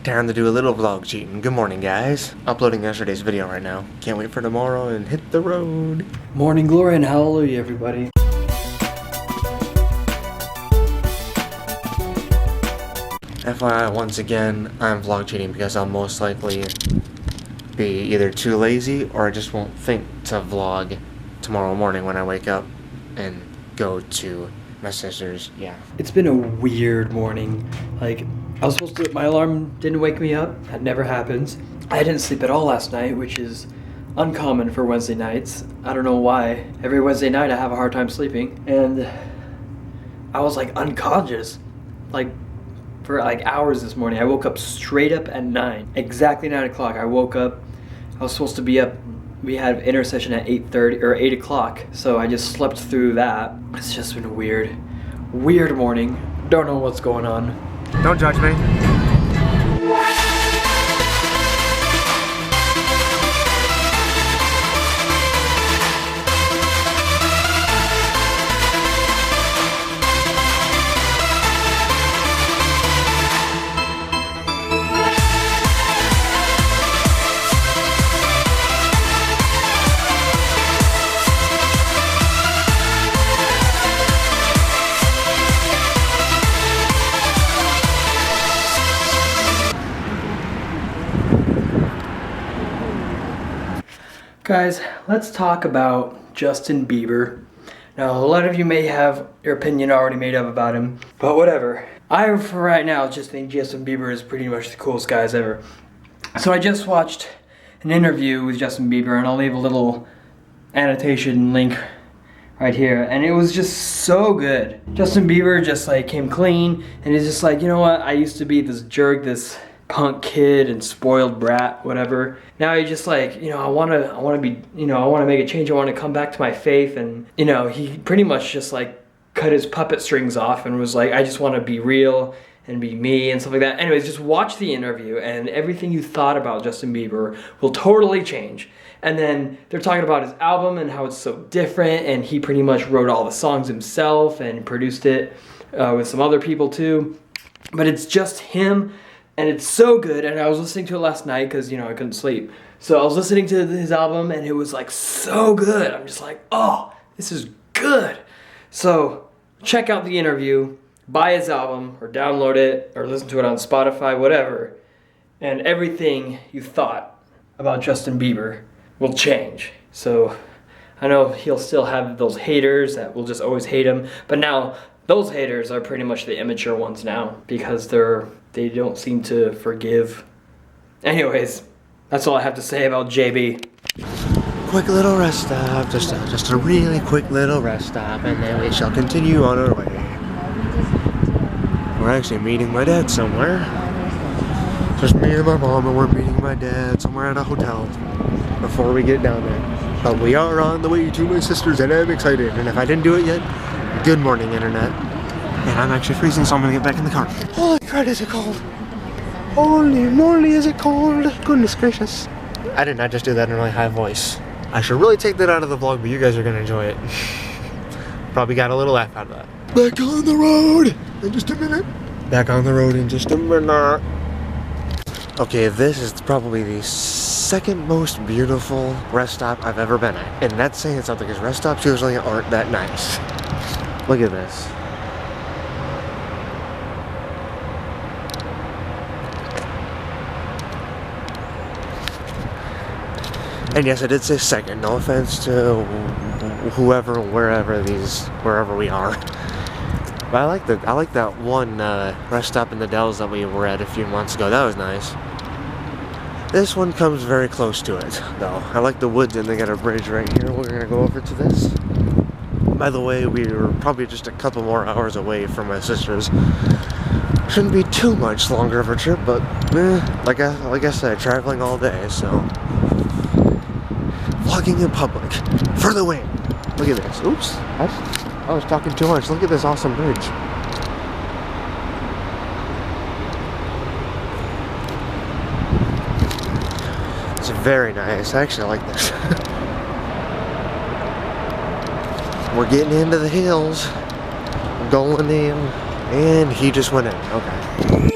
Time to do a little vlog cheating. Good morning, guys. Uploading yesterday's video right now. Can't wait for tomorrow and hit the road. Morning glory and hallelujah, everybody. FYI, once again, I'm vlog cheating because I'll most likely be either too lazy or I just won't think to vlog tomorrow morning when I wake up and go to my sister's. Yeah. It's been a weird morning. Like, I was supposed to, my alarm didn't wake me up. That never happens. I didn't sleep at all last night, which is uncommon for Wednesday nights. I don't know why. Every Wednesday night I have a hard time sleeping. And I was like unconscious. Like, for like hours this morning. I woke up straight up at 9. Exactly 9 o'clock. I woke up. I was supposed to be up. We had an intercession at 8:30 or 8 o'clock. So I just slept through that. It's just been a weird morning. Don't know what's going on. Don't judge me. Guys, let's talk about Justin Bieber. Now, a lot of you may have your opinion already made up about him, but whatever. I, for right now, just think Justin Bieber is pretty much the coolest guys ever. So I just watched an interview with Justin Bieber, and I'll leave a little annotation link right here, and it was just so good. Justin Bieber just like came clean, and he's just like, you know what, I used to be this jerk, this punk kid and spoiled brat, whatever. Now he just like, you know, I want to be, you know, I want to make a change. I want to come back to my faith. And, you know, he pretty much just like cut his puppet strings off and was like, I just want to be real and be me and stuff like that. Anyways, just watch the interview and everything you thought about Justin Bieber will totally change. And then they're talking about his album and how it's so different, and he pretty much wrote all the songs himself and produced it with some other people too. But it's just him. And it's so good, and I was listening to it last night because, you know, I couldn't sleep. So I was listening to his album, and it was, like, so good. I'm just like, oh, this is good. So check out the interview, buy his album, or download it, or listen to it on Spotify, whatever. And everything you thought about Justin Bieber will change. So I know he'll still have those haters that will just always hate him, but now those haters are pretty much the immature ones now because they don't seem to forgive. Anyways, that's all I have to say about JB. Quick little rest stop, just a really quick little rest stop, and then we shall continue on our way. We're actually meeting my dad somewhere. Just me and my mom, and we're meeting my dad somewhere at a hotel before we get down there. But we are on the way to my sister's, and I'm excited. And if I didn't do it yet, good morning, internet. And I'm actually freezing, so I'm gonna get back in the car. Holy crap, is it cold? Holy moly, is it cold? Goodness gracious. I did not just do that in a really high voice. I should really take that out of the vlog, but you guys are gonna enjoy it. Probably got a little laugh out of that. Back on the road in just a minute. Back on the road in just a minute. Okay, this is probably the second most beautiful rest stop I've ever been at. And that's saying something, because rest stops usually aren't that nice. Look at this. And yes, I did say second. No offense to whoever, wherever we are. But I like that one rest stop in the Dells that we were at a few months ago. That was nice. This one comes very close to it, though. I like the woods, and they got a bridge right here. We're gonna go over to this. By the way, we were probably just a couple more hours away from my sister's. Shouldn't be too much longer of a trip, but like I said, traveling all day, so vlogging in public for the win. Look at this. Oops, I was talking too much. Look at this awesome bridge. It's very nice. I actually like this. We're getting into the hills. Going in, and he just went in. Okay.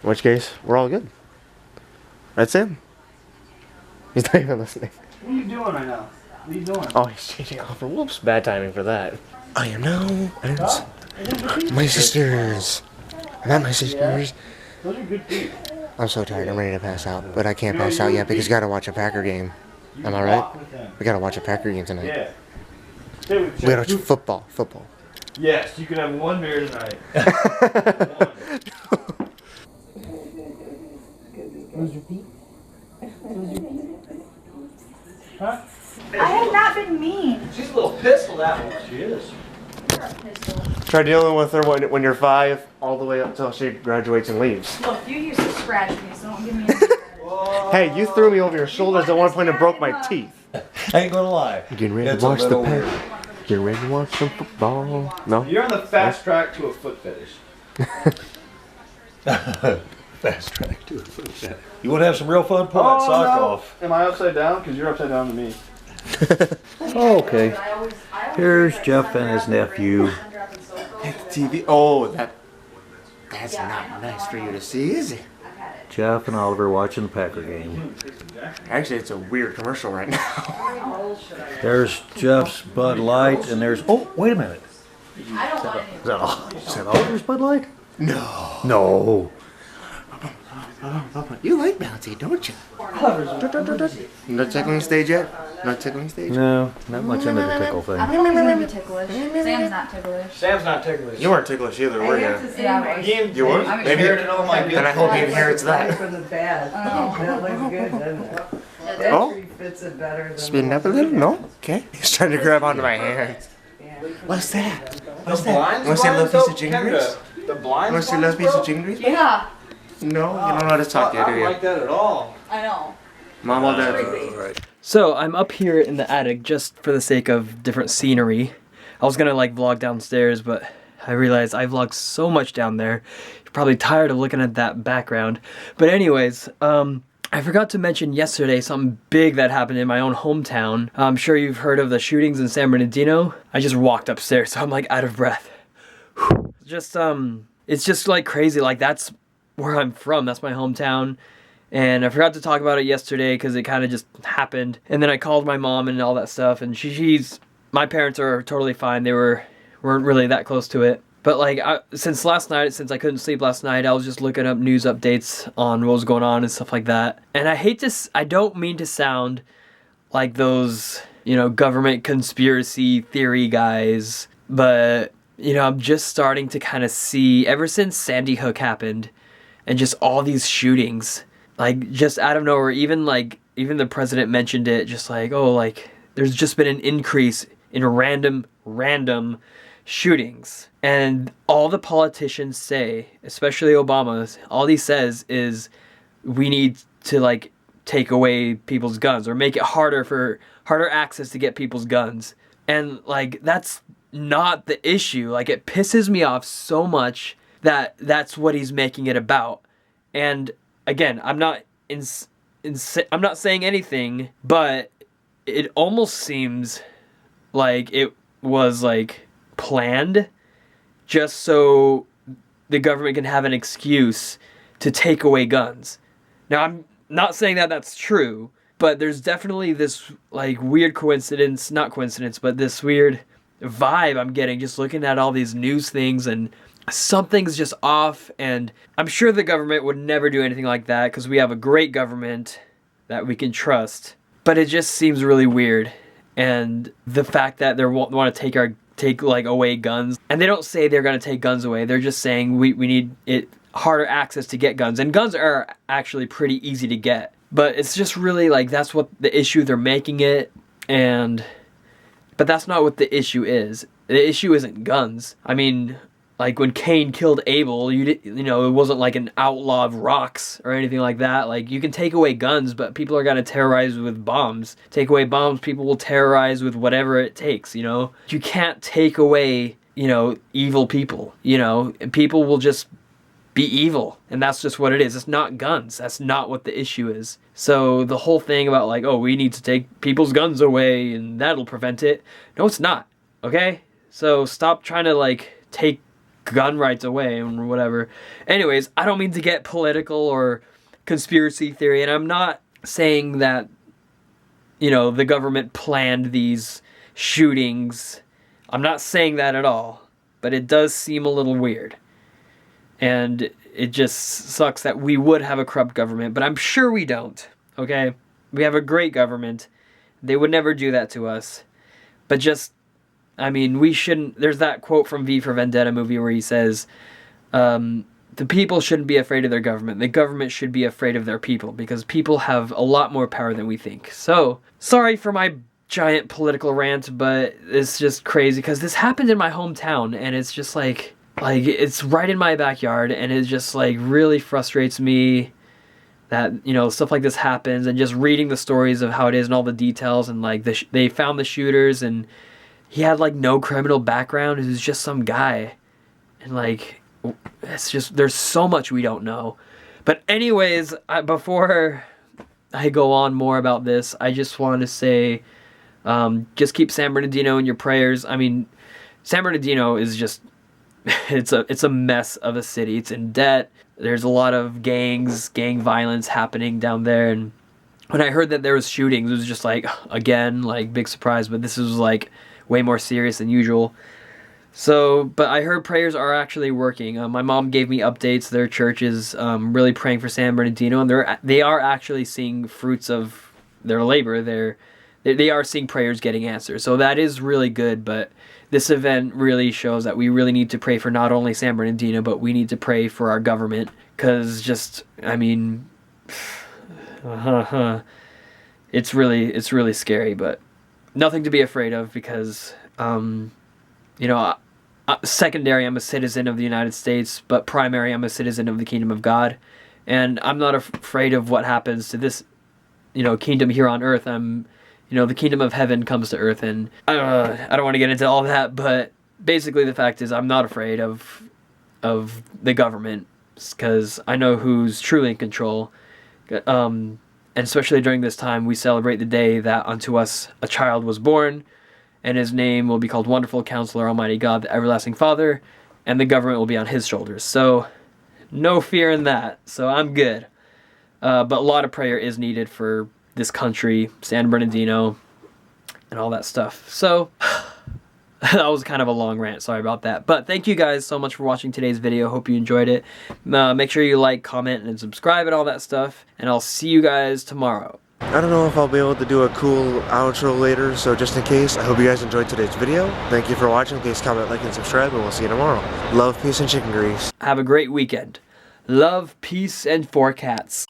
In which case, we're all good. That's him. He's not even listening. What are you doing right now? What are you doing? Oh, he's changing offer. Whoops, bad timing for that. I am now at my sister's. I'm at my sister's. Those are good feet. I'm so tired. I'm ready to pass out, but I can't pass out yet because you gotta watch a Packer game. Am I right? We gotta watch a Packer game tonight. Yeah. We gotta watch football. Football. Yes, you can have one beer tonight. Huh? I have not been mean. She's a little pistol, that one. She is. Try dealing with her when you're 5, all the way up till she graduates and leaves. Look, you used to scratch me, so don't give me Hey, you threw me over your shoulders at one point and broke my teeth. I ain't gonna lie. Getting ready to watch the Pack. Getting ready to watch some football. No? You're on the fast track to a foot fetish. Fast track to a foot fetish. You want to have some real fun? Pull that sock off. Am I upside down? Because you're upside down to me. Okay. Here's Jeff and his nephew. Hit the TV. Oh, that's not nice for you to see, is it? Jeff and Oliver watching the Packer game. Actually, it's a weird commercial right now. There's Jeff's Bud Light, and there's... Oh, wait a minute. Is that Oliver's Bud Light? No. No. You like bouncy, don't you? Not tickling stage yet? Not tickling stage? No, not much into the tickle thing. I'm always gonna be ticklish. Sam's not ticklish. Sam's not ticklish. You weren't ticklish either, were you? Yeah, You were? I'm Maybe. Inherited all my good. And I hope he inherits that. From the bad. That looks good, doesn't it? That Oh. tree fits it better than Spin up a little? No? Okay. He's trying to grab onto my hands. What's that? What's that? Want to see a little piece of gingerbread? The blinds. Want to see a little piece of gingerbread? Yeah, No, you don't know how to talk yet, I do don't you? like that at all. I know. Mom or dad? So I'm up here in the attic just for the sake of different scenery. I was gonna like vlog downstairs, but I realized I vlog so much down there. You're probably tired of looking at that background. But anyways, I forgot to mention yesterday something big that happened in my own hometown. I'm sure you've heard of the shootings in San Bernardino. I just walked upstairs, so I'm like out of breath. Just it's just like crazy. Like that's where I'm from. That's my hometown. And I forgot to talk about it yesterday because it kind of just happened. And then I called my mom and all that stuff. And my parents are totally fine. They weren't really that close to it. But like since I couldn't sleep last night, I was just looking up news updates on what was going on and stuff like that. And I don't mean to sound like those, government conspiracy theory guys, but I'm just starting to kind of see, ever since Sandy Hook happened and just all these shootings, like just out of nowhere, even the president mentioned it, just like, oh, like there's just been an increase in random shootings. And all the politicians say, especially Obama, all he says is we need to like take away people's guns or make it harder access to get people's guns. And like that's not the issue. Like it pisses me off so much that that's what he's making it about. And again, I'm not saying anything, but it almost seems like it was like planned just so the government can have an excuse to take away guns. Now, I'm not saying that that's true, but there's definitely this like weird not coincidence, but this weird vibe I'm getting just looking at all these news things, and something's just off. And I'm sure the government would never do anything like that because we have a great government that we can trust, but it just seems really weird. And the fact that they want to take away guns, and they don't say they're going to take guns away, they're just saying we need it harder access to get guns, and guns are actually pretty easy to get, but it's just really like that's what the issue they're making it. But that's not what the issue is. The issue isn't guns. I mean, like when Cain killed Abel, it wasn't like an outlaw of rocks or anything like that. Like you can take away guns, but people are gonna terrorize with bombs. Take away bombs, people will terrorize with whatever it takes. You can't take away evil people. People will just be evil, and that's just what it is. It's not guns. That's not what the issue is. So the whole thing about like, oh, we need to take people's guns away and that'll prevent it. No, it's not. Okay? So stop trying to like take gun rights away and whatever. Anyways, I don't mean to get political or conspiracy theory, and I'm not saying that, you know, the government planned these shootings. I'm not saying that at all, but it does seem a little weird. And it just sucks that we would have a corrupt government, but I'm sure we don't, okay? We have a great government. They would never do that to us. But just, I mean, we shouldn't... There's that quote from V for Vendetta movie where he says, the people shouldn't be afraid of their government. The government should be afraid of their people, because people have a lot more power than we think. So, sorry for my giant political rant, but it's just crazy, because this happened in my hometown, and it's just like it's right in my backyard, and it just like really frustrates me that, you know, stuff like this happens, and just reading the stories of how it is and all the details, and like they found the shooters, and he had like no criminal background. It was just some guy, and like it's just, there's so much we don't know. But anyways, before I go on more about this, I just want to say, just keep San Bernardino in your prayers. I mean, San Bernardino is just, it's a mess of a city. It's in debt. There's a lot of gang violence happening down there. And when I heard that there was shootings, it was just like, again, like big surprise. But this was like way more serious than usual. So, but I heard prayers are actually working. My mom gave me updates. Their church is really praying for San Bernardino, and they are actually seeing fruits of their labor. They are seeing prayers getting answers. So that is really good. But this event really shows that we really need to pray for not only San Bernardino, but we need to pray for our government. Because just, I mean, it's really scary, but nothing to be afraid of, because, you know, secondary, I'm a citizen of the United States, but primary, I'm a citizen of the kingdom of God. And I'm not afraid of what happens to this, you know, kingdom here on earth. You know, the kingdom of heaven comes to earth, and I don't want to get into all that, but basically the fact is I'm not afraid of the government, because I know who's truly in control. And especially during this time, we celebrate the day that unto us a child was born, and his name will be called Wonderful Counselor, Almighty God, the Everlasting Father, and the government will be on his shoulders. So no fear in that. So I'm good. But a lot of prayer is needed for this country, San Bernardino, and all that stuff. So that was kind of a long rant. Sorry about that. But thank you guys so much for watching today's video. Hope you enjoyed it. Make sure you like, comment, and subscribe and all that stuff. And I'll see you guys tomorrow. I don't know if I'll be able to do a cool outro later, so just in case, I hope you guys enjoyed today's video. Thank you for watching. Please comment, like, and subscribe, and we'll see you tomorrow. Love, peace, and chicken grease. Have a great weekend. Love, peace, and 4 cats.